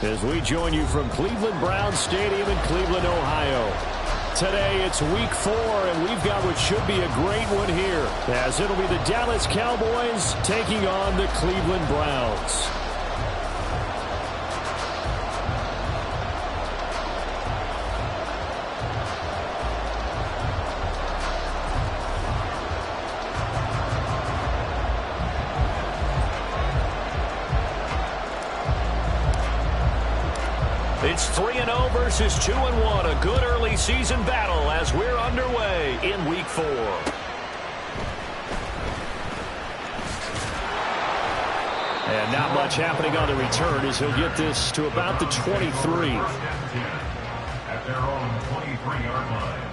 as we join you from Cleveland Browns Stadium in Cleveland, Ohio. Today it's week 4, and we've got what should be a great one here, as it'll be the Dallas Cowboys taking on the Cleveland Browns. It's 3-0 versus 2-1. A good early season battle as we're underway in week 4. And not much happening on the return as he'll get this to about the 23. At their own 23-yard line.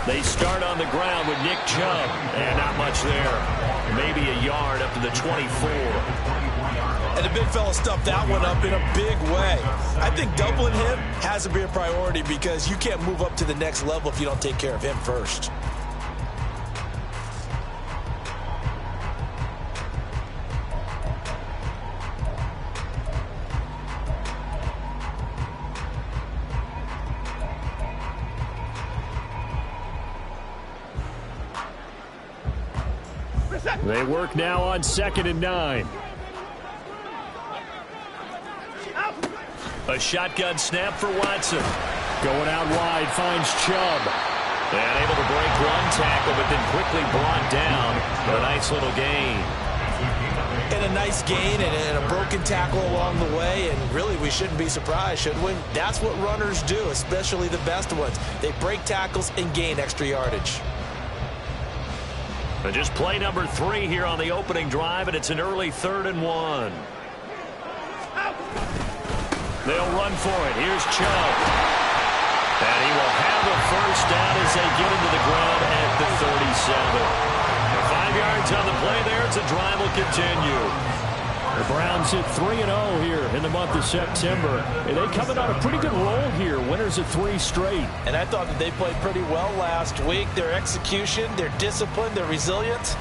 They start on the ground with Nick Chubb, and not much there. Maybe a yard up to the 24. And the big fella stuffed that one up in a big way. I think doubling him has to be a priority because you can't move up to the next level if you don't take care of him first. They work now on 2nd and 9. A shotgun snap for Watson. Going out wide, finds Chubb. And able to break one tackle, but then quickly brought down. A nice little gain. And a nice gain and a broken tackle along the way. And really, we shouldn't be surprised, should we? That's what runners do, especially the best ones. They break tackles and gain extra yardage. But just play number 3 here on the opening drive, and it's an early 3rd and 1. They'll run for it. Here's Chubb. And he will have a first down as they get into the ground at the 37. 5 yards on the play there as the drive will continue. The Browns hit 3-0 here in the month of September. And they coming on a pretty good roll here. Winners of 3 straight. And I thought that they played pretty well last week. Their execution, their discipline, their resilience,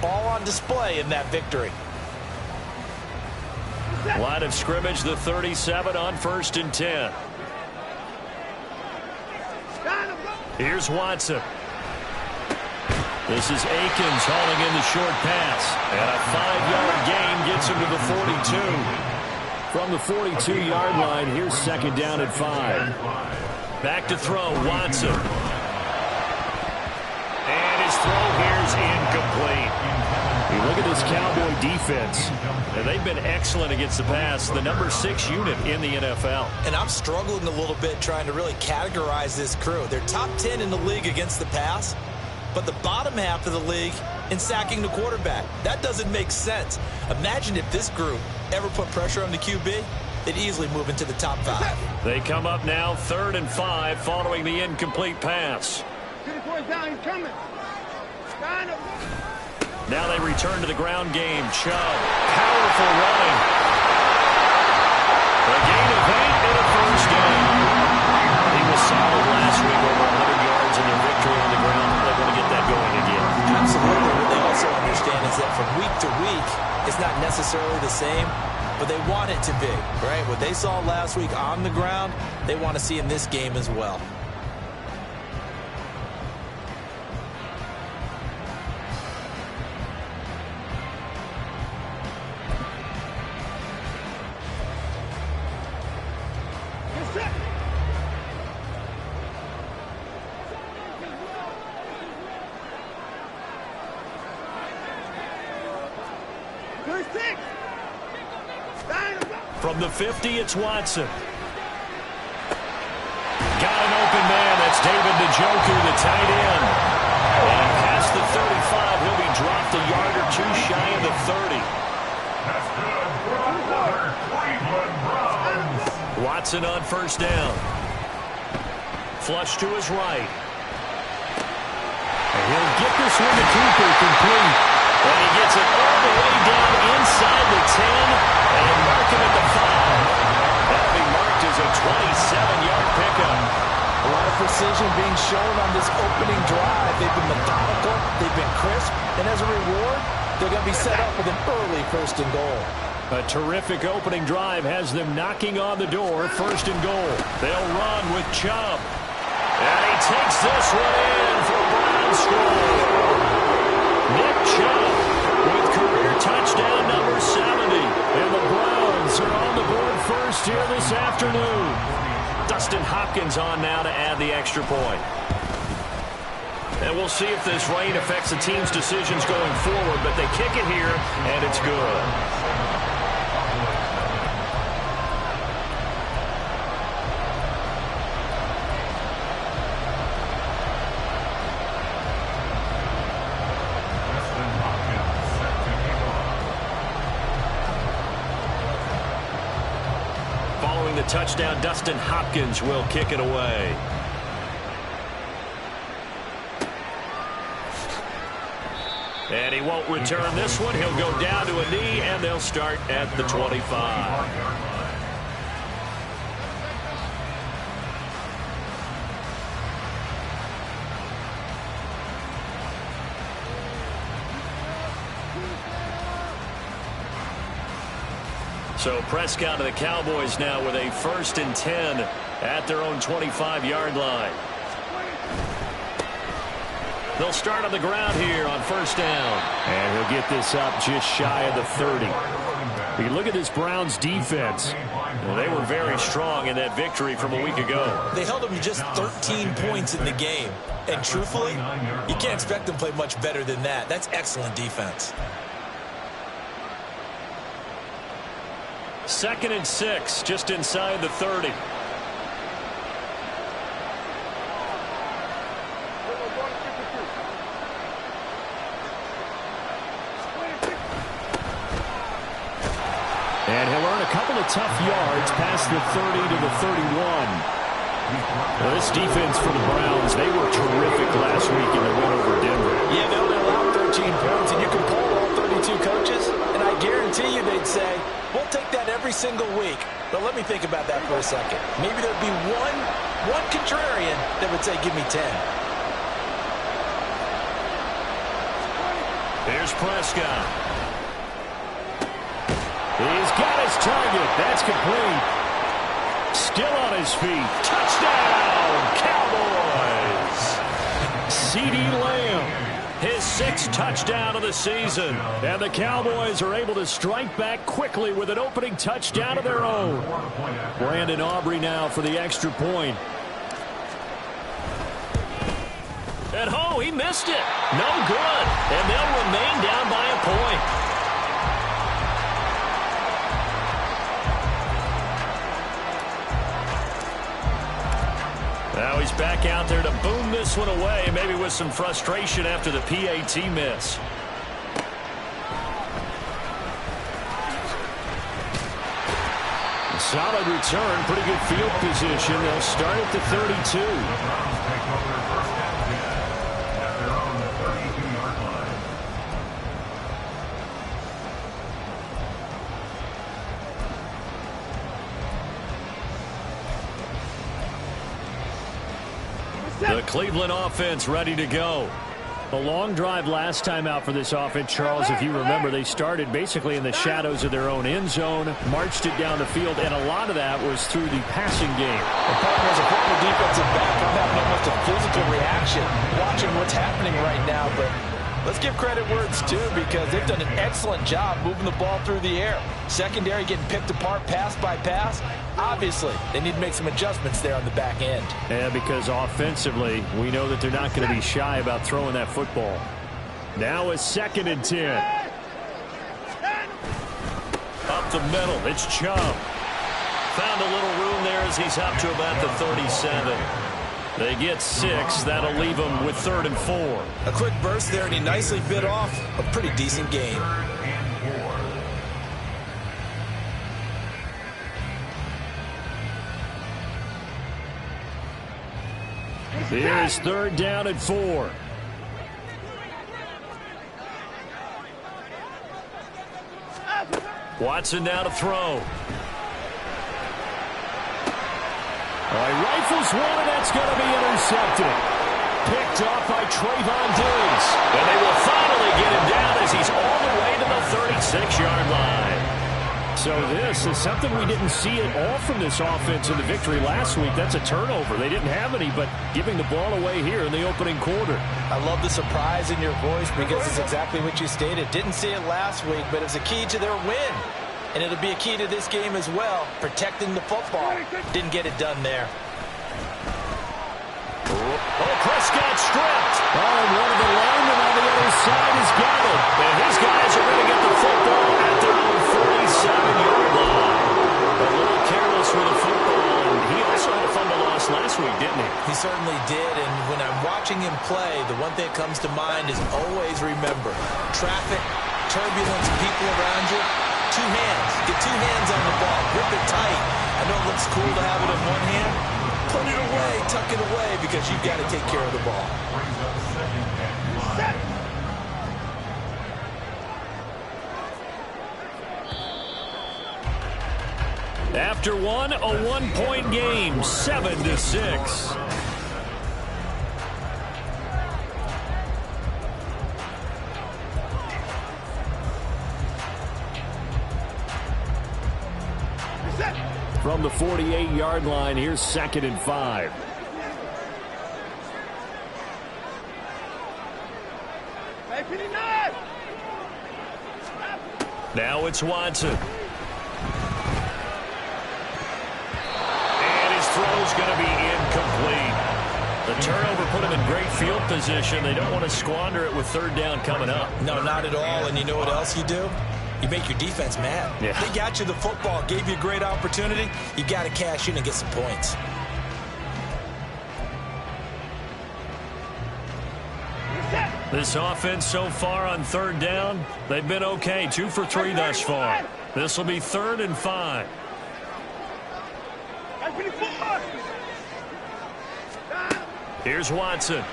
all on display in that victory. Line of scrimmage, the 37 on 1st and 10. Here's Watson. This is Akins hauling in the short pass. And a 5-yard gain gets him to the 42. From the 42-yard line, here's 2nd down at 5. Back to throw, Watson. And his throw here's incomplete. You look at this Cowboy defense, and they've been excellent against the pass, the number 6 unit in the NFL. And I'm struggling a little bit trying to really categorize this crew. They're top 10 in the league against the pass, but the bottom half of the league in sacking the quarterback. That doesn't make sense. Imagine if this group ever put pressure on the QB, they'd easily move into the top 5. They come up now 3rd and 5 following the incomplete pass. Down, he's coming. Now they return to the ground game. Chubb, powerful running. A gain of 8 and a first down. He was solid last week, over 100 yards in their victory on the ground. They want to get that going again. Absolutely. What they also understand is that from week to week, it's not necessarily the same, but they want it to be, right? What they saw last week on the ground, they want to see in this game as well. From the 50, it's Watson. Got an open man. That's David Njoku, the tight end. And past the 35, he'll be dropped a yard or 2 shy of the 30. That's good for another Cleveland Browns. Watson on 1st down. Flush to his right. And he'll this one to Cooper, complete. And he gets it all the way down inside the 10 and mark him at the 5. That'll be marked as a 27-yard pickup. A lot of precision being shown on this opening drive. They've been methodical, they've been crisp, and as a reward, they're going to be set up with an early 1st and goal. A terrific opening drive has them knocking on the door, 1st and goal. They'll run with Chubb. And he takes this one in for a Brown score. Nick Chubb with career touchdown number 70. And the Browns are on the board first here this afternoon. Dustin Hopkins on now to add the extra point. And we'll see if this rain affects the team's decisions going forward, but they kick it here, and it's good. Following the touchdown, Dustin Hopkins will kick it away. And he won't return this one. He'll go down to a knee, and they'll start at the 25. So Prescott to the Cowboys now with a 1st and 10 at their own 25-yard line. They'll start on the ground here on 1st down. And he'll get this up just shy of the 30. You look at this Browns defense. Well, they were very strong in that victory from a week ago. They held them to just 13 points in the game. And truthfully, you can't expect them to play much better than that. That's excellent defense. 2nd and 6, just inside the 30. And he'll earn a couple of tough yards past the 30 to the 31. Well, this defense for the Browns, they were terrific last week in the win over Denver. Yeah, they only allowed 13 points, and you can poll all 32 coaches, and I guarantee you they'd say, we'll take that every single week. But let me think about that for a second. Maybe there'd be one contrarian that would say, give me 10. Here's Prescott. He's got his target. That's complete. Still on his feet. Touchdown, Cowboys. CD Lamb, his 6th touchdown of the season. And the Cowboys are able to strike back quickly with an opening touchdown of their own. Brandon Aubrey now for the extra point. And he missed it. No good. And they'll remain down by a point. Now he's back out there to boom this one away, maybe with some frustration after the PAT miss. A solid return, pretty good field position. They'll start at the 32. The Cleveland offense ready to go. A long drive last time out for this offense, Charles. If you remember, they started basically in the shadows of their own end zone, marched it down the field, and a lot of that was through the passing game. The partners a football defensive back. I'm having almost a physical reaction watching what's happening right now, but let's give credit where it's due because they've done an excellent job moving the ball through the air. Secondary getting picked apart pass by pass. Obviously, they need to make some adjustments there on the back end. And because offensively, we know that they're not going to be shy about throwing that football. Now a 2nd and 10. Up the middle, it's Chubb. Found a little room there as he's up to about the 37. They get 6. That'll leave them with 3rd and 4. A quick burst there, and he nicely bit off a pretty decent gain. Here's 3rd down and 4. Watson now to throw. He rifles one, and that's going to be intercepted. Picked off by Trayvon Diggs. And they will finally get him down as he's all the way to the 36-yard line. So this is something we didn't see at all from this offense in the victory last week. That's a turnover. They didn't have any, but giving the ball away here in the opening quarter. I love the surprise in your voice because it's exactly what you stated. Didn't see it last week, but it's a key to their win. And it'll be a key to this game as well, protecting the football. Didn't get it done there. Oh, Prescott stripped. And one of the linemen on the other side has got it. And his guys are going to get the football at their own 47-yard line. A little careless with the football, and he also had a fumble loss last week, didn't he? He certainly did, and when I'm watching him play, the one thing that comes to mind is always remember, traffic, turbulence, people around you, two hands. Get two hands on the ball. Grip it tight. I know it looks cool to have it in one hand. Put it away, tuck it away, because you've got to take care of the ball. After one, a one-point game, 7-6. From the 48-yard line, here's 2nd and 5. Now it's Watson. And his throw's going to be incomplete. The turnover put him in great field position. They don't want to squander it with 3rd down coming up. No, not at all. And you know what else you do? You make your defense mad. Yeah. They got you the football, gave you a great opportunity. You got to cash in and get some points. This offense so far on 3rd down, they've been okay. 2 for 3 thus far. This will be 3rd and 5. Here's Watson.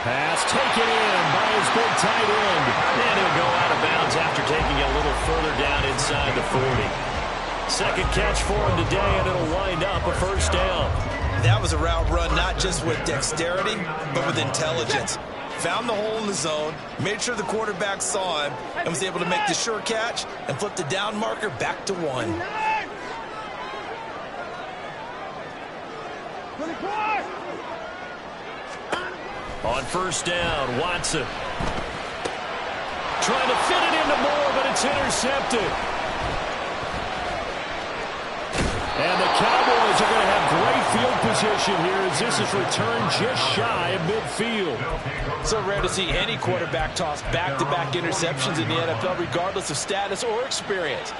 Pass taken in by his big tight end. And he'll go out of bounds after taking it a little further down inside the 40. 2nd catch for him today, and it'll wind up a 1st down. That was a route run not just with dexterity, but with intelligence. Found the hole in the zone, made sure the quarterback saw him, and was able to make the sure catch and flip the down marker back to 1. On 1st down, Watson. Trying to fit it into Moore, but it's intercepted. And the Cowboys are going to have great field position here as this is returned just shy of midfield. So rare to see any quarterback toss back-to-back interceptions in the NFL, regardless of status or experience.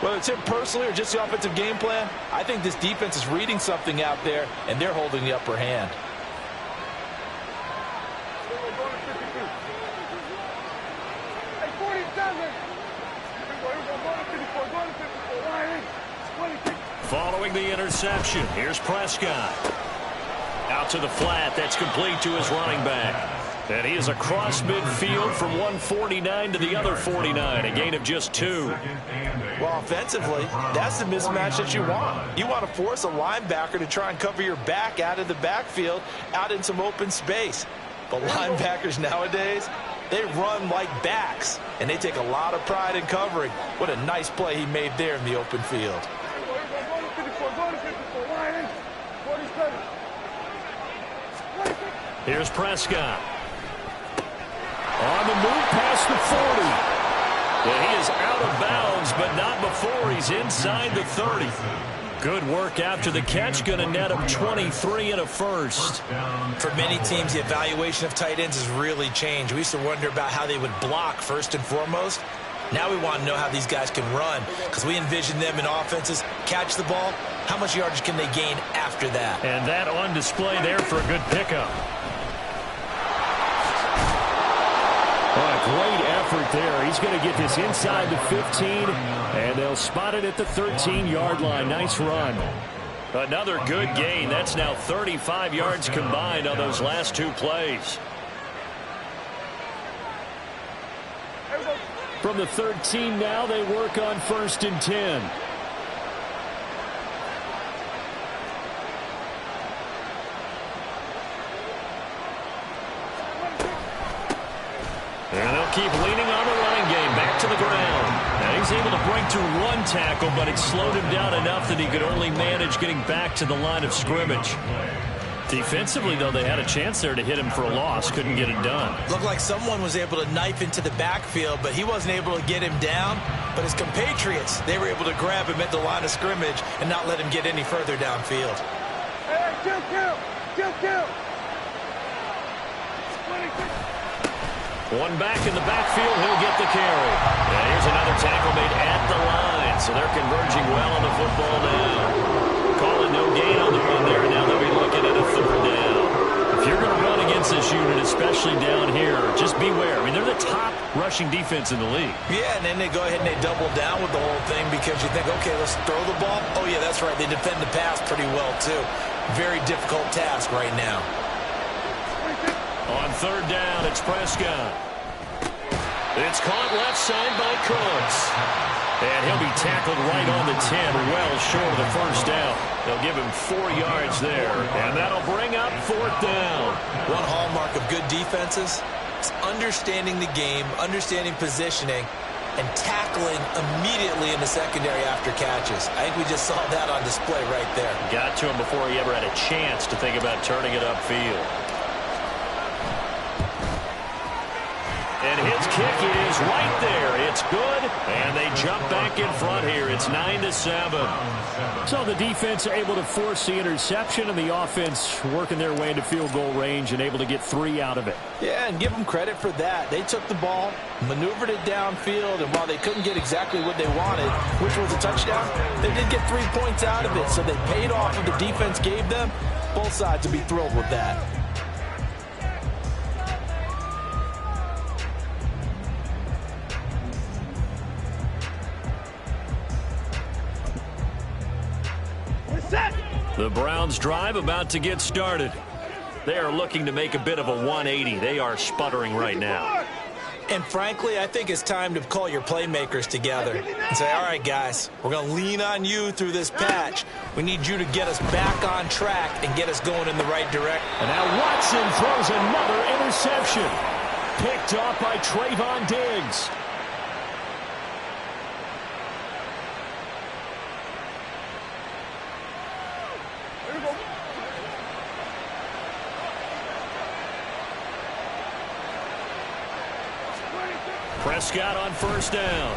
Whether it's him personally or just the offensive game plan, I think this defense is reading something out there, and they're holding the upper hand. Following the interception, here's Prescott. Out to the flat, that's complete to his running back. And he is across midfield from 149 to the other 49, a gain of just 2. Well, offensively, that's the mismatch that you want. You want to force a linebacker to try and cover your back out of the backfield, out in some open space. But linebackers nowadays, they run like backs, and they take a lot of pride in covering. What a nice play he made there in the open field. Here's Prescott. On the move past the 40. And he is out of bounds, but not before he's inside the 30. Good work after the catch. Going to net him 23 and a 1st. For many teams, the evaluation of tight ends has really changed. We used to wonder about how they would block first and foremost. Now we want to know how these guys can run, because we envision them in offenses catch the ball. How much yardage can they gain after that? And that on display there for a good pickup. Oh, a great effort there. He's going to get this inside the 15, and they'll spot it at the 13-yard line. Nice run. Another good gain. That's now 35 yards combined on those last 2 plays. From the 13 now, they work on 1st and 10. And they'll keep leaning on the running game. Back to the ground. Now he's able to break through one tackle, but it slowed him down enough that he could only manage getting back to the line of scrimmage. Defensively, though, they had a chance there to hit him for a loss. Couldn't get it done. Looked like someone was able to knife into the backfield, but he wasn't able to get him down. But his compatriots, they were able to grab him at the line of scrimmage and not let him get any further downfield. Hey, kill. One back in the backfield, he'll get the carry. And here's another tackle made at the line. So they're converging well on the football now. Calling no gain on the run there. Now they'll be looking at a 3rd down. If you're going to run against this unit, especially down here, just beware. I mean, they're the top rushing defense in the league. Yeah, and then they go ahead and they double down with the whole thing because you think, okay, let's throw the ball. Oh, yeah, that's right. They defend the pass pretty well, too. Very difficult task right now. On 3rd down, it's Prescott. It's caught left side by Cooks. And he'll be tackled right on the 10, well short of the 1st down. They'll give him 4 yards there, and that'll bring up 4th down. One hallmark of good defenses is understanding the game, understanding positioning, and tackling immediately in the secondary after catches. I think we just saw that on display right there. Got to him before he ever had a chance to think about turning it upfield. And his kick is right there. It's good, and they jump back in front here. It's 9-7. So the defense able to force the interception, and the offense working their way into field goal range and able to get 3 out of it. Yeah, and give them credit for that. They took the ball, maneuvered it downfield, and while they couldn't get exactly what they wanted, which was a touchdown, they did get 3 points out of it. So they paid off what the defense gave them. Both sides will be thrilled with that. The Browns drive about to get started. They are looking to make a bit of a 180. They are sputtering right now. And frankly, I think it's time to call your playmakers together and say, all right, guys, we're going to lean on you through this patch. We need you to get us back on track and get us going in the right direction. And now Watson throws another interception. Picked off by Trayvon Diggs. Prescott on 1st down.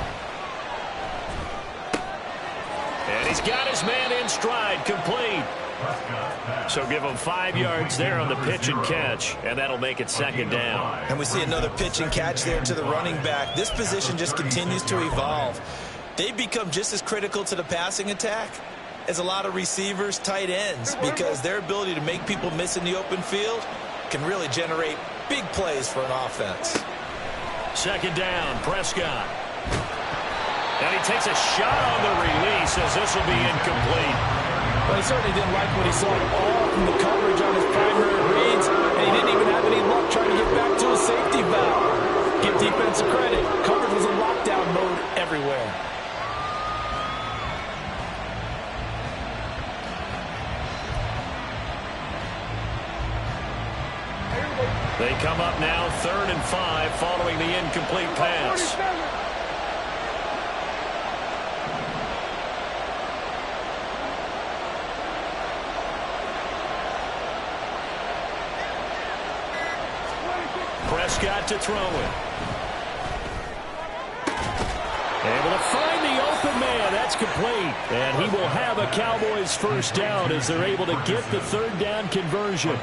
And he's got his man in stride, complete. So give him 5 yards there on the pitch and catch, and that'll make it 2nd down. And we see another pitch and catch there to the running back. This position just continues to evolve. They've become just as critical to the passing attack as a lot of receivers, tight ends, because their ability to make people miss in the open field can really generate big plays for an offense. 2nd down, Prescott. And he takes a shot on the release as this will be incomplete. Well, he certainly didn't like what he saw all from the coverage on his primary reads, and he didn't even have any luck trying to get back to a safety valve. Give defensive credit. Coverage was in lockdown mode everywhere. They come up now 3rd and 5 following the incomplete pass. Prescott to throw it. Able to find the open man. That's complete. And he will have a Cowboys 1st down as they're able to get the 3rd down conversion.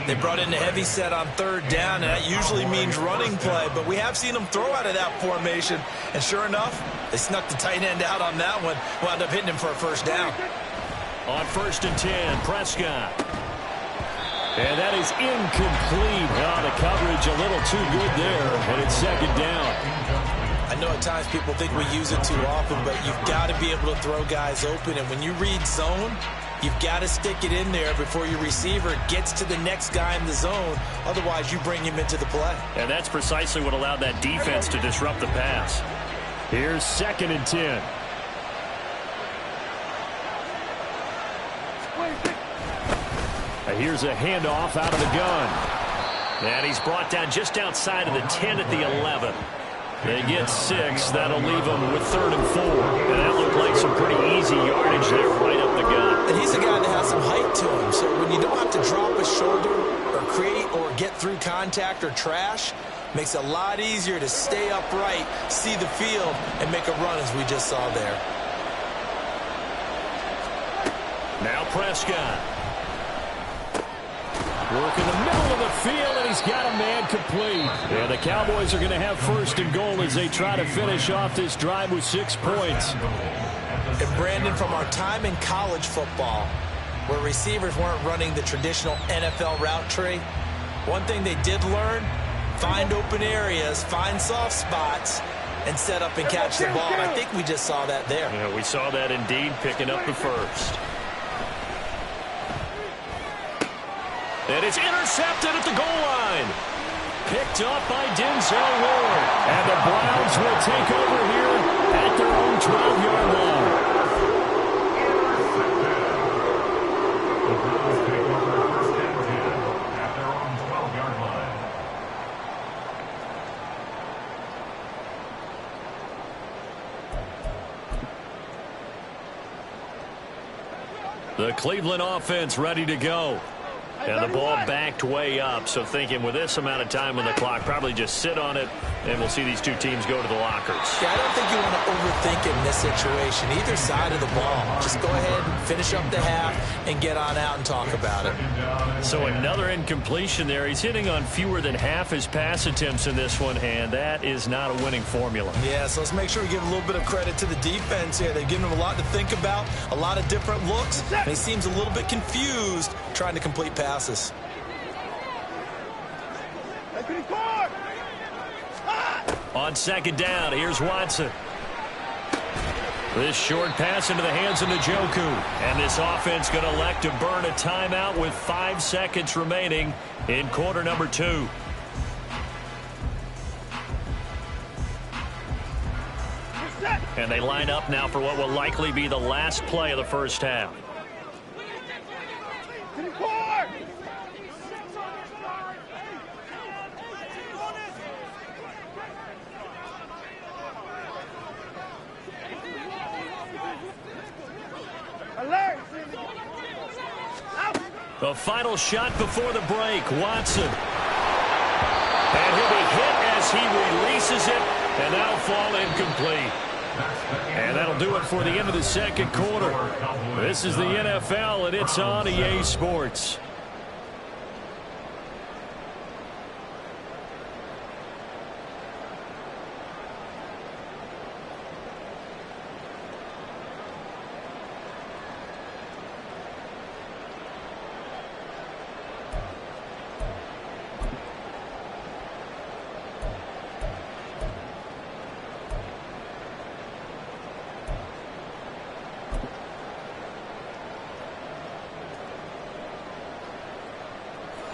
They brought in the heavy set on 3rd down, and that usually means running play, but we have seen them throw out of that formation, and sure enough, they snuck the tight end out on that one, wound up hitting him for a 1st down. On 1st and 10, Prescott. And that is incomplete. Oh, the coverage a little too good there, and it's 2nd down. I know at times people think we use it too often, but you've got to be able to throw guys open, and when you read zone, You've got to stick it in there before your receiver gets to the next guy in the zone. Otherwise, you bring him into the play. And that's precisely what allowed that defense to disrupt the pass. Here's 2nd and 10. Here's a handoff out of the gun. And he's brought down just outside of the 10 at the 11. They get 6. That'll leave them with 3rd and 4. And that looked like some pretty easy yardage there right up the gut. And he's a guy that has some height to him. So when you don't have to drop a shoulder or create or get through contact or trash, makes it a lot easier to stay upright, see the field, and make a run as we just saw there. Now Prescott. Work in the middle of the field, and he's got a man complete. And the Cowboys are going to have 1st and goal as they try to finish off this drive with 6 points. And Brandon, from our time in college football, where receivers weren't running the traditional NFL route tree, one thing they did learn, find open areas, find soft spots, and set up and catch the ball. And I think we just saw that there. Yeah, we saw that indeed, picking up the 1st. And it's intercepted at the goal line. Picked up by Denzel Ward. And the Browns will take over here at their own 12-yard line. The Browns take over 1st and 10 at their own 12-yard line. The Cleveland offense ready to go. And the ball backed way up, so thinking with this amount of time on the clock, probably just sit on it, and we'll see these two teams go to the lockers. Yeah, I don't think you want to overthink it in this situation, either side of the ball. Just go ahead and finish up the half and get on out and talk about it. So another incompletion there. He's hitting on fewer than half his pass attempts in this one, and that is not a winning formula. Yeah, so let's make sure we give a little bit of credit to the defense here. They've given him a lot to think about, a lot of different looks, and he seems a little bit confused trying to complete passes. On 2nd down, here's Watson. This short pass into the hands of Njoku. And this offense going to elect to burn a timeout with 5 seconds remaining in quarter number 2. And they line up now for what will likely be the last play of the first half. The final shot before the break, Watson. And he'll be hit as he releases it, and that'll fall incomplete. And that'll do it for the end of the 2nd quarter. This is the NFL, and it's on EA Sports.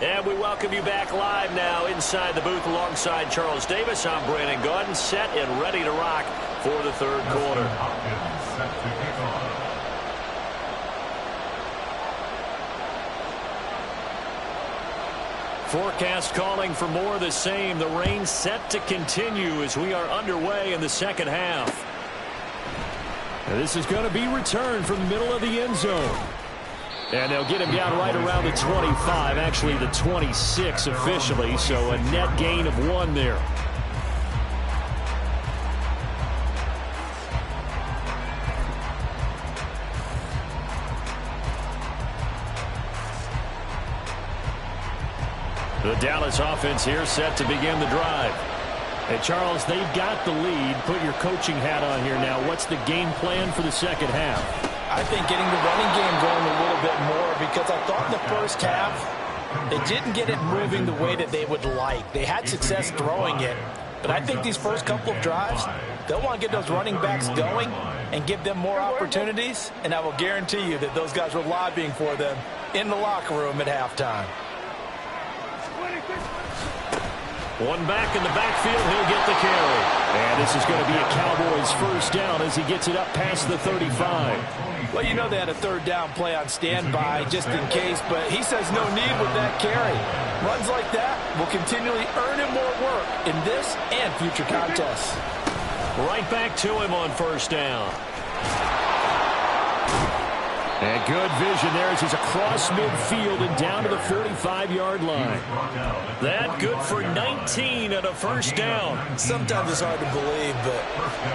And we welcome you back live now inside the booth alongside Charles Davis. I'm Brandon Gaudin, set and ready to rock for the 3rd quarter. Forecast calling for more of the same. The rain set to continue as we are underway in the 2nd half. And this is going to be returned from the middle of the end zone. And they'll get him down right around the 25, actually the 26 officially, so a net gain of 1 there. The Dallas offense here set to begin the drive. Hey, Charles, they've got the lead. Put your coaching hat on here now. What's the game plan for the 2nd half? I think getting the running game going a little bit more, because I thought in the first half they didn't get it moving the way that they would like. They had success throwing it, but I think these first couple of drives, They'll want to get those running backs going and give them more opportunities, and I will guarantee you that those guys were lobbying for them in the locker room at halftime. One back in the backfield, he'll get the carry. And this is going to be a Cowboys first down as he gets it up past the 35. Well, you know they had a third down play on standby just in case, but he says no need with that carry. Runs like that will continually earn him more work in this and future contests. Right back to him on first down. And good vision there as he's across midfield and down to the 45-yard line. That good for 19 at a first down. Sometimes it's hard to believe, but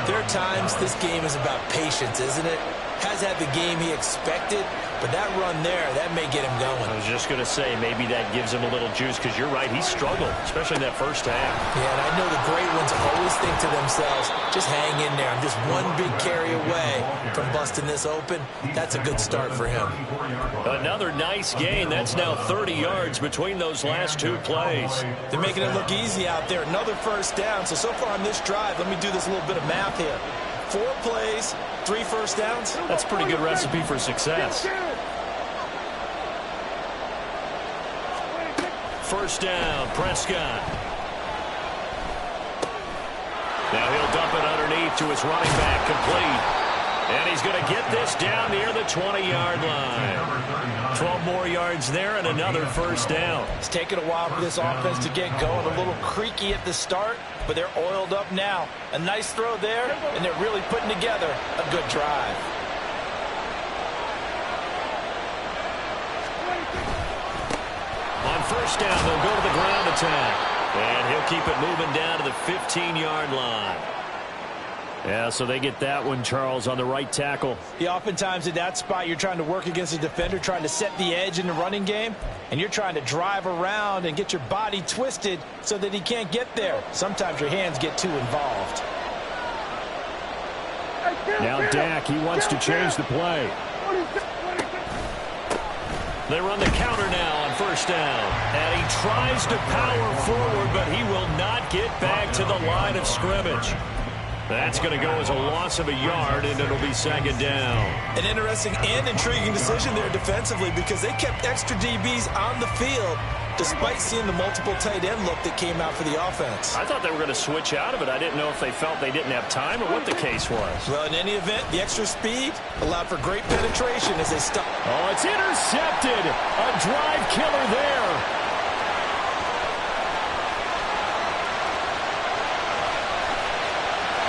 there are times this game is about patience, isn't it? Has had the game he expected, but that run there, that may get him going. I was just going to say, maybe that gives him a little juice, because you're right, he struggled, especially in that first half. Yeah, and I know the great ones always think to themselves, just hang in there. I'm just one big carry away from busting this open. That's a good start for him. Another nice gain. That's now 30 yards between those last two plays. They're making it look easy out there. Another first down. So far on this drive, let me do this little bit of math here. 4 plays, 3 first downs. That's a pretty good recipe for success. First down, Prescott. Now he'll dump it underneath to his running back, complete. And he's going to get this down near the 20-yard line. 12 more yards there and another first down. It's taken a while for this offense to get going. A little creaky at the start, but they're oiled up now. A nice throw there, and they're really putting together a good drive. On first down, they'll go to the ground attack. And he'll keep it moving down to the 15-yard line. Yeah, so they get that one, Charles, on the right tackle. Yeah, oftentimes at that spot, you're trying to work against a defender, trying to set the edge in the running game, and you're trying to drive around and get your body twisted so that he can't get there. Sometimes your hands get too involved. Now Dak, he wants to change the play. They run the counter now on first down. And he tries to power forward, but he will not get back to the line of scrimmage. That's going to go as a loss of a yard, and it'll be second down. An interesting and intriguing decision there defensively, because they kept extra DBs on the field despite seeing the multiple tight end look that came out for the offense. I thought they were going to switch out of it. I didn't know if they felt they didn't have time or what the case was. Well, in any event, the extra speed allowed for great penetration as they stuck. Oh, it's intercepted. A drive killer there.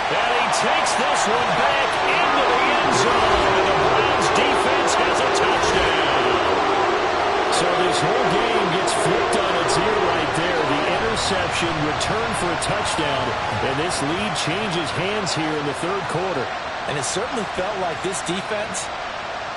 And he takes this one back into the end zone. And the Browns defense has a touchdown. So this whole game gets flipped on its ear right there. The interception, return for a touchdown. And this lead changes hands here in the third quarter. And it certainly felt like this defense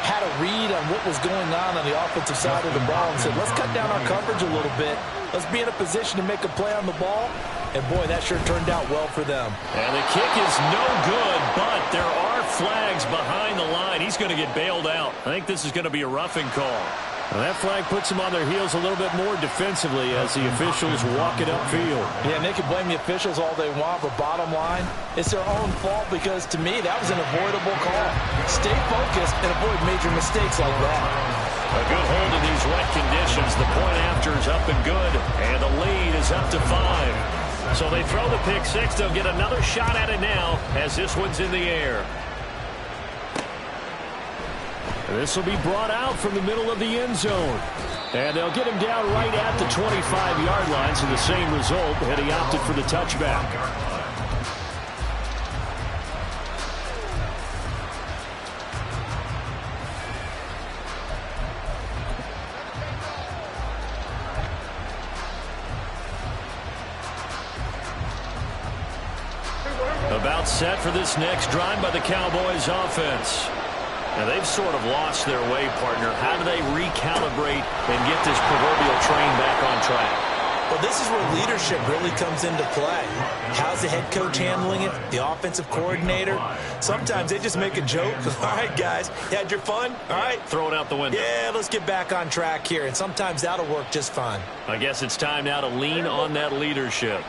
had a read on what was going on the offensive side of the ball and said, let's cut down our coverage a little bit. Let's be in a position to make a play on the ball. And, boy, that sure turned out well for them. And the kick is no good, but there are flags behind the line. He's going to get bailed out. I think this is going to be a roughing call. Well, that flag puts them on their heels a little bit more defensively as the officials walk it upfield. Yeah, and they can blame the officials all they want, but bottom line, it's their own fault because, to me, that was an avoidable call. Stay focused and avoid major mistakes like that. A good hold in these wet conditions. The point after is up and good, and the lead is up to 5. So they throw the pick six. They'll get another shot at it now as this one's in the air. This will be brought out from the middle of the end zone. And they'll get him down right at the 25-yard line, so the same result, and he opted for the touchback. About set for this next drive by the Cowboys offense. Now, they've sort of lost their way, partner. How do they recalibrate and get this proverbial train back on track? Well, this is where leadership really comes into play. How's the head coach handling it? The offensive coordinator? Sometimes they just make a joke. All right, guys, you had your fun? All right. Throw it out the window. Yeah, let's get back on track here. And sometimes that'll work just fine. I guess it's time now to lean on that leadership.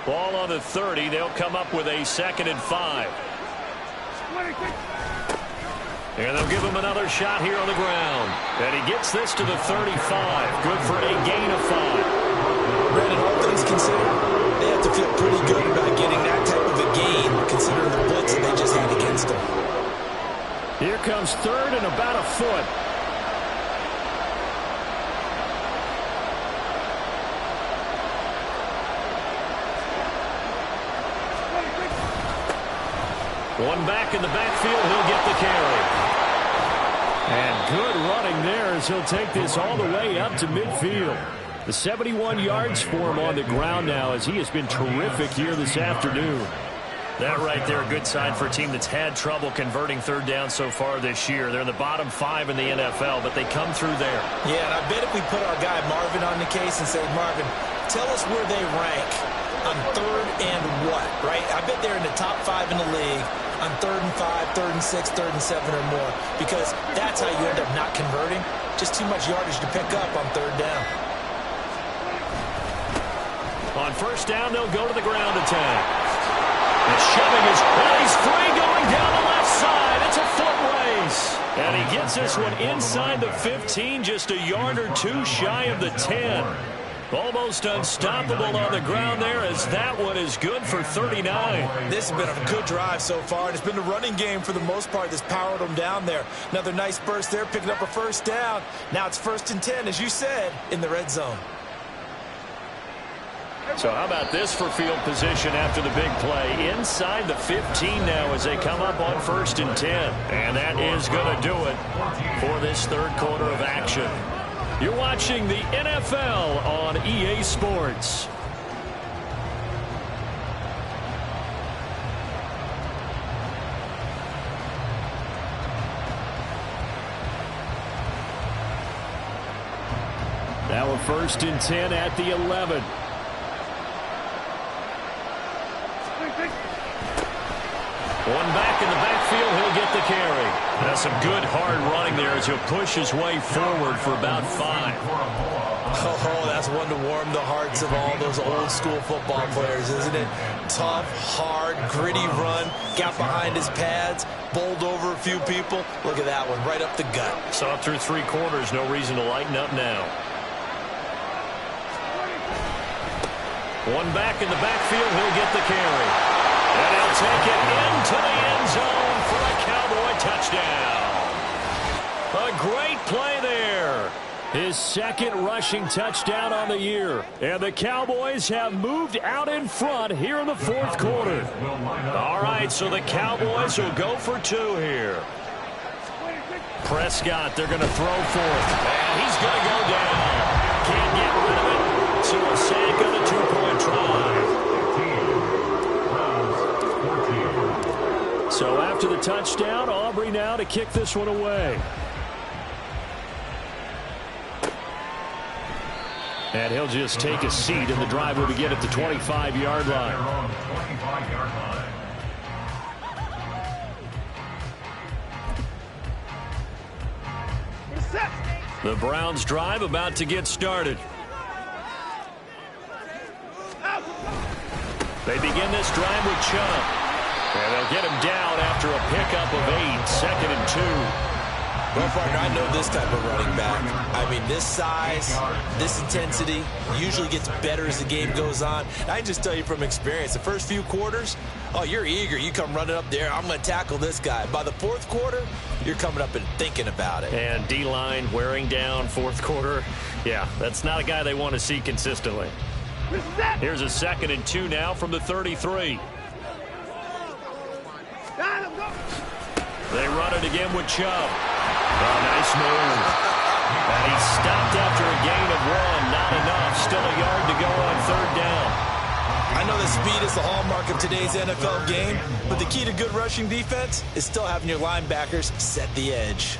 Ball on the 30. They'll come up with a 2nd and 5. And they'll give him another shot here on the ground. And he gets this to the 35. Good for a gain of 5. Brandon, all things considered, they have to feel pretty good about getting that type of a gain, considering the blitz that they just had against them. Here comes 3rd and about a foot. One back in the backfield, he'll get the carry. And good running there as he'll take this all the way up to midfield. The 71 yards for him on the ground now as he has been terrific here this afternoon. That right there, a good sign for a team that's had trouble converting 3rd down so far this year. They're in the bottom 5 in the NFL, but they come through there. Yeah, and I bet if we put our guy Marvin on the case and say, Marvin, tell us where they rank on 3rd and what, right? I bet they're in the top 5 in the league on 3rd and 5, 3rd and 6, 3rd and 7 or more, because that's how you end up not converting. Just too much yardage to pick up on 3rd down. On 1st down, they'll go to the ground attack. And shoving his, well, he's free going down the left side. It's a foot race. And he gets this one inside the 15, just a yard or 2 shy of the 10. Almost unstoppable on the ground there as that one is good for 39. This has been a good drive so far, and it's been the running game for the most part that's powered them down there. Another nice burst there, picking up a 1st down. Now it's 1st and 10, as you said, in the red zone. So how about this for field position after the big play? Inside the 15 now as they come up on 1st and 10. And that is going to do it for this 3rd quarter of action. You're watching the NFL on EA Sports. Now a 1st and 10 at the 11. One back in the backfield, he'll get the carry. Now some good hard running there as he'll push his way forward for about 5. Oh, that's one to warm the hearts of all those old school football players, isn't it? Tough, hard, gritty run, got behind his pads, bowled over a few people. Look at that one, right up the gut. So up through 3 quarters, no reason to lighten up now. One back in the backfield, he'll get the carry. And he'll take it into the end zone for a Cowboy touchdown. A great play there. His 2nd rushing touchdown on the year. And the Cowboys have moved out in front here in the 4th quarter. All right, so the Cowboys will go for 2 here. Prescott, they're going to throw for it. And he's going to go down. Can't get rid of it. So a sack on the 2-point try. So after the touchdown, Aubrey now to kick this one away. And he'll just take a seat, and the drive will begin at the 25-yard line. The Browns drive about to get started. They begin this drive with Chubb. And they'll get him down after a pickup of 8, 2nd and 2. Well, partner, I know this type of running back. I mean, this size, this intensity usually gets better as the game goes on. I can just tell you from experience, the first few quarters, oh, you're eager. You come running up there, I'm going to tackle this guy. By the 4th quarter, you're coming up and thinking about it. And D-line wearing down 4th quarter. Yeah, that's not a guy they want to see consistently. Here's a 2nd and 2 now from the 33. They run it again with Chubb. Oh, nice move. And he's stopped after a gain of 1. Not enough. Still a yard to go on 3rd down. I know that speed is the hallmark of today's NFL game, but the key to good rushing defense is still having your linebackers set the edge.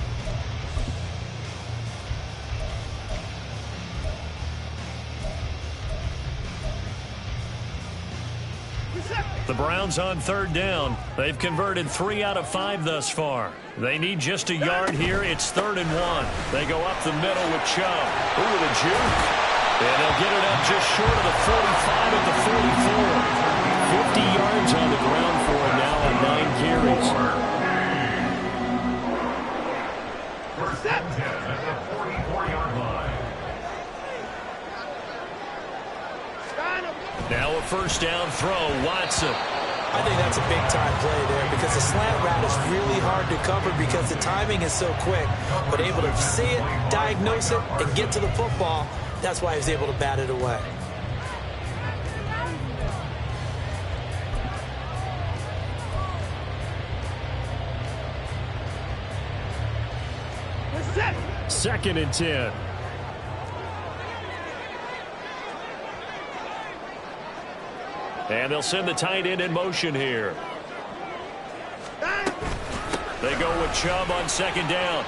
The Browns on 3rd down. They've converted 3 out of 5 thus far. They need just a yard here. It's 3rd and 1. They go up the middle with Chubb. Ooh, the juke. And they'll get it up just short of the 45 at the 44. yards on the ground for him now on 9 carries. First and 10 at the 44-yard line. Now a first down throw, Watson. I think that's a big-time play there because the slant route is really hard to cover because the timing is so quick. But able to see it, diagnose it, and get to the football, that's why he was able to bat it away. Second and 10. And they'll send the tight end in motion here. They go with Chubb on second down.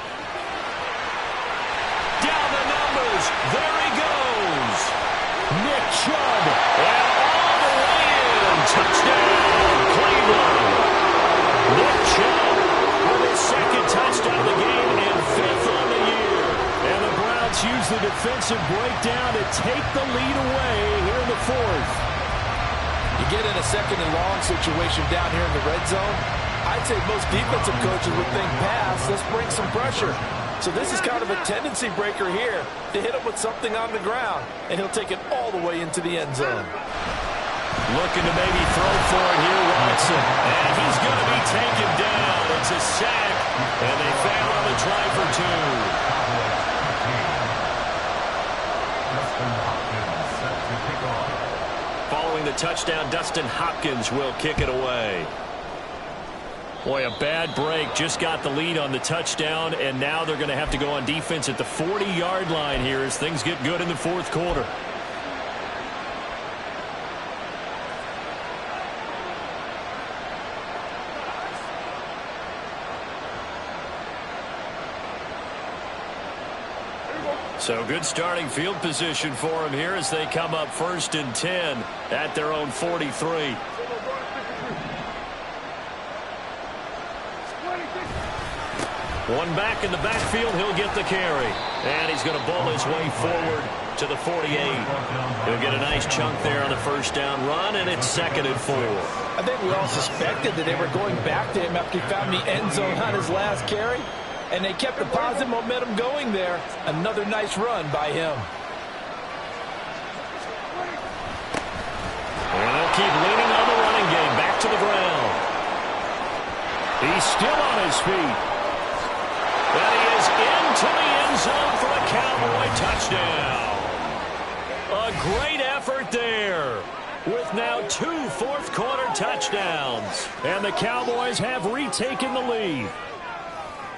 Down the numbers. There he goes. Nick Chubb. And all the way in. Touchdown, Cleveland. Nick Chubb with his second touchdown of the game and 5th on the year. And the Browns use the defensive breakdown to take the lead away here in the 4th. You get in a second and long situation down here in the red zone, I'd say most defensive coaches would think pass, let's bring some pressure. So this is kind of a tendency breaker here to hit him with something on the ground, and he'll take it all the way into the end zone. Looking to maybe throw for it here, Watson. And he's going to be taken down. It's a sack, and they fail on the try for 2. Following the touchdown, Dustin Hopkins will kick it away. Boy, a bad break. Just got the lead on the touchdown, and now they're going to have to go on defense at the 40-yard line here as things get good in the 4th quarter. So good starting field position for them here as they come up 1st and 10 at their own 43. One back in the backfield, he'll get the carry. And he's going to ball his way forward to the 48. He'll get a nice chunk there on the first down run, and it's 2nd and 4. I think we all suspected that they were going back to him after he found the end zone on his last carry. And they kept the positive momentum going there. Another nice run by him. And they'll keep leaning on the running game. Back to the ground. He's still on his feet. And he is into the end zone for a Cowboy touchdown. A great effort there. With now 2 fourth-quarter touchdowns. And the Cowboys have retaken the lead.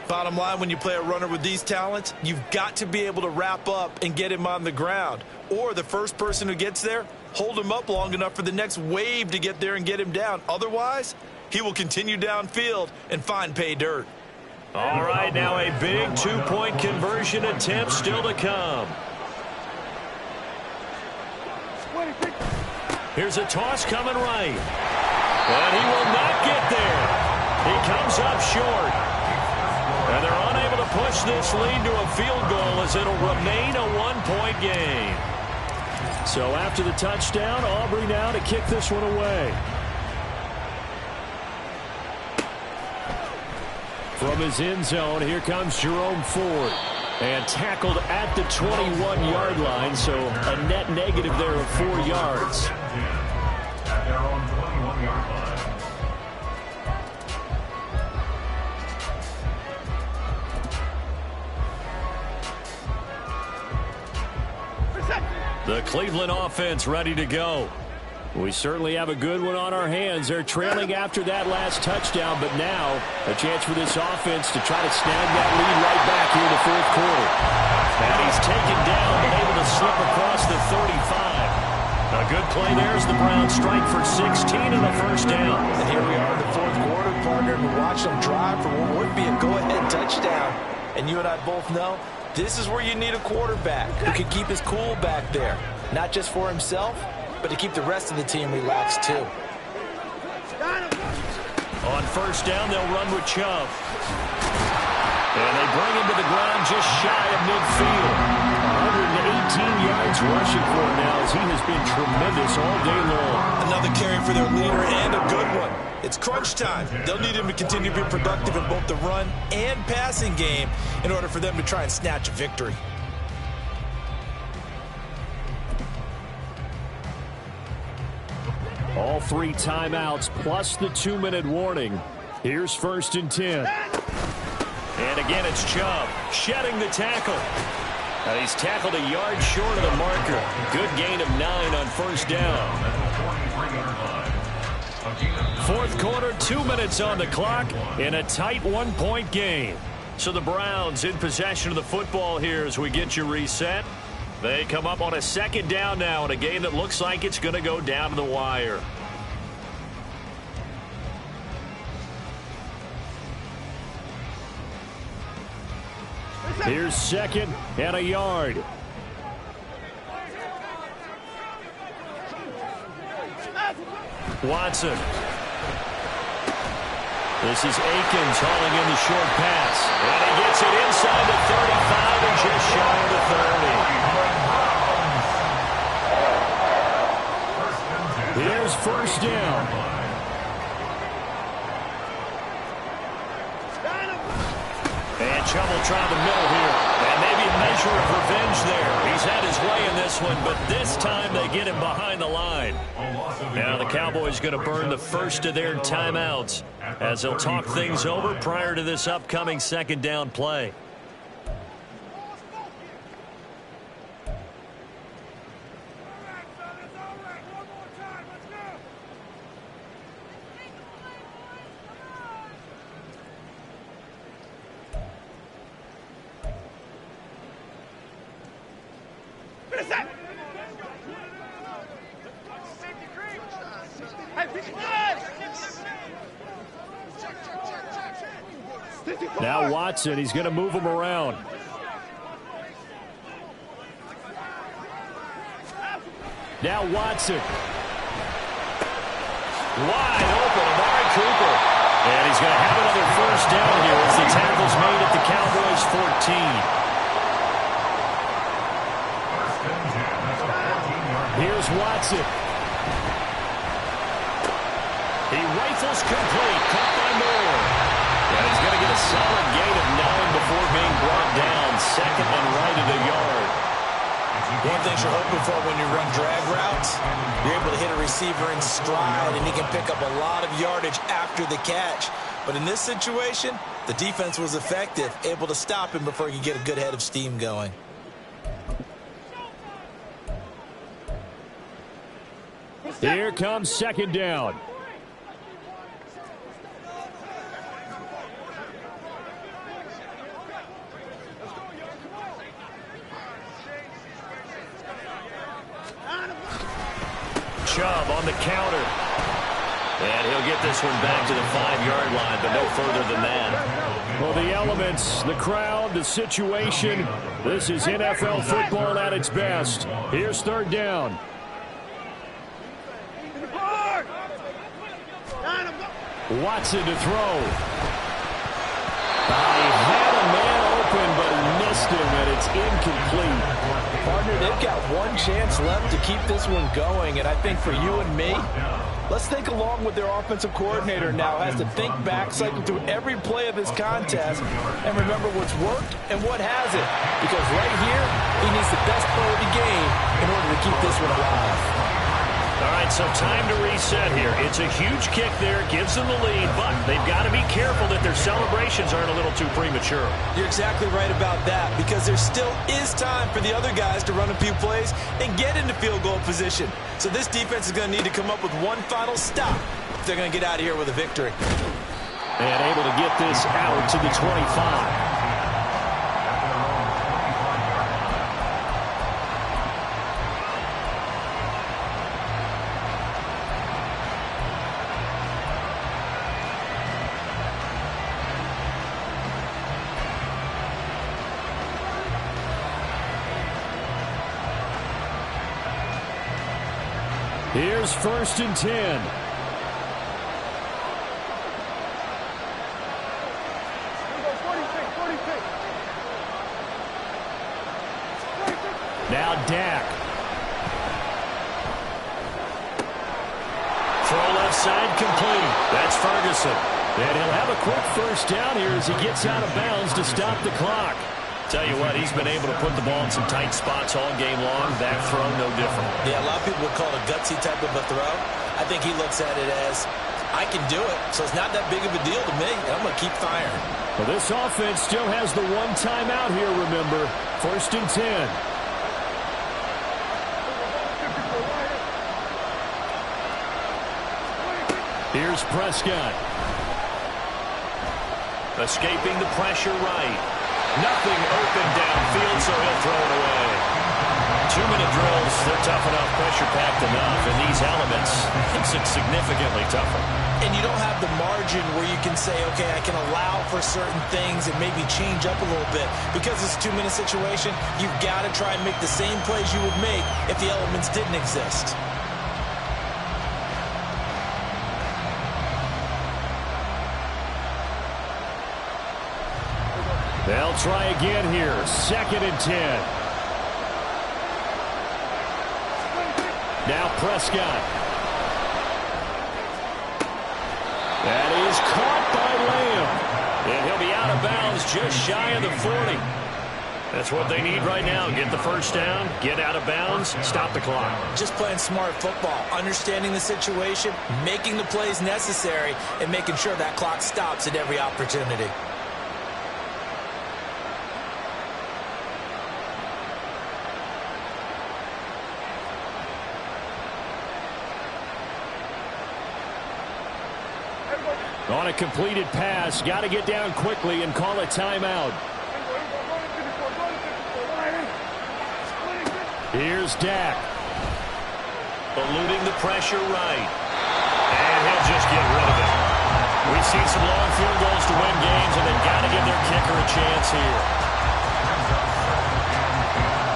Bottom line, when you play a runner with these talents, you've got to be able to wrap up and get him on the ground. Or the first person who gets there, hold him up long enough for the next wave to get there and get him down. Otherwise, he will continue downfield and find pay dirt. All right, now a big 2-point conversion attempt still to come. Here's a toss coming right. And he will not get there. He comes up short. And they're unable to push this lead to a field goal as it'll remain a 1-point game. So after the touchdown, Aubrey now to kick this one away. From his end zone, here comes Jerome Ford. And tackled at the 21-yard line, so a net negative there of 4 yards. At their own 21-yard line. The Cleveland offense ready to go. We certainly have a good one on our hands. They're trailing after that last touchdown, but now a chance for this offense to try to snag that lead right back here in the 4th quarter. And he's taken down, but able to slip across the 35. A good play there as the Browns strike for 16 and a first down. And here we are in the 4th quarter, partner, and we watch them drive for what would be a go-ahead touchdown. And you and I both know this is where you need a quarterback who can keep his cool back there. Not just for himself, but to keep the rest of the team relaxed too. On first down, they'll run with Chubb. And they bring him to the ground just shy of midfield. yards rushing for him now as he has been tremendous all day long. Another carry for their leader and a good one. It's crunch time. They'll need him to continue to be productive in both the run and passing game in order for them to try and snatch a victory. All 3 timeouts plus the 2-minute warning. Here's 1st and 10. And again, it's Chubb shedding the tackle. Now he's tackled a yard short of the marker. Good gain of 9 on 1st down. 4th quarter, 2 minutes on the clock in a tight 1-point game. So the Browns in possession of the football here as we get you reset. They come up on a 2nd down now in a game that looks like it's going to go down to the wire. Here's 2nd and a yard. Watson. This is Akins hauling in the short pass. And he gets it inside the 35 and just shy of the 30. Here's 1st down. And Chubb will try the middle here. And maybe a measure of revenge there. He's had his way in this one, but this time they get him behind the line. Now the Cowboys going to burn the first of their timeouts as they'll talk things over prior to this upcoming 2nd down play. Now Watson, he's going to move him around. Now Watson. Wide open, Amari Cooper. And he's going to have another 1st down here as the tackle's made at the Cowboys 14. Here's Watson. He rifles complete, caught by Moore. And he's going to get a solid gain of 9 before being brought down. 2nd and right at the yard. One thing you're hoping for when you run drag routes, you're able to hit a receiver in stride, and he can pick up a lot of yardage after the catch. But in this situation, the defense was effective, able to stop him before he could get a good head of steam going. Here comes 2nd down. Chubb on the counter. And he'll get this one back to the 5-yard line, but no further than that. Well, the elements, the crowd, the situation, this is NFL football at its best. Here's 3rd down. Watson to throw. He had a man open, but he missed him, and it's incomplete. Partner, they've got one chance left to keep this one going, and I think for you and me, let's think along with their offensive coordinator now. Has to think back, cycle through every play of this contest, and remember what's worked and what hasn't. Because right here, he needs the best play of the game in order to keep this one alive. All right, so time to reset here. It's a huge kick there, gives them the lead, but they've got to be careful that their celebrations aren't a little too premature. You're exactly right about that, because there still is time for the other guys to run a few plays and get into field goal position. So this defense is going to need to come up with one final stop if they're going to get out of here with a victory. And able to get this out to the 25. Here's 1st and 10. Now side complete. That's Ferguson. And he'll have a quick first down here as he gets out of bounds to stop the clock. Tell you what, he's been able to put the ball in some tight spots all game long. That throw, no different. Yeah, a lot of people would call it a gutsy type of a throw. I think he looks at it as, I can do it, so it's not that big of a deal to me, and I'm going to keep firing. Well, this offense still has the one timeout here, remember. 1st and 10. Here's Prescott. Escaping the pressure right. Nothing open downfield, so he'll throw it away. 2-minute drills, they're tough enough, pressure-packed enough. In these elements, makes it significantly tougher. And you don't have the margin where you can say, okay, I can allow for certain things and maybe change up a little bit. Because it's a 2-minute situation, you've got to try and make the same plays you would make if the elements didn't exist. They'll try again here. 2nd and 10. Now Prescott. That is caught by Lamb. And he'll be out of bounds just shy of the 40. That's what they need right now. Get the first down, get out of bounds, stop the clock. Just playing smart football, understanding the situation, making the plays necessary, and making sure that clock stops at every opportunity. On a completed pass, got to get down quickly and call a timeout. Here's Dak. Eluding the pressure right. And he'll just get rid of it. We've seen some long field goals to win games, and they've got to give their kicker a chance here.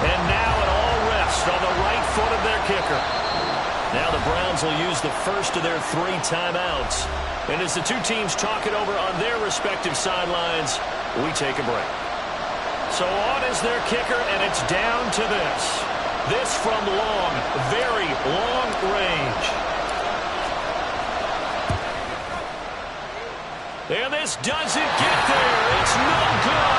And now it all rests on the right foot of their kicker. Now the Browns will use the first of their 3 timeouts. And as the two teams talk it over on their respective sidelines, we take a break. So on is their kicker, and it's down to this. This from long, very long range. And this doesn't get there. It's no good.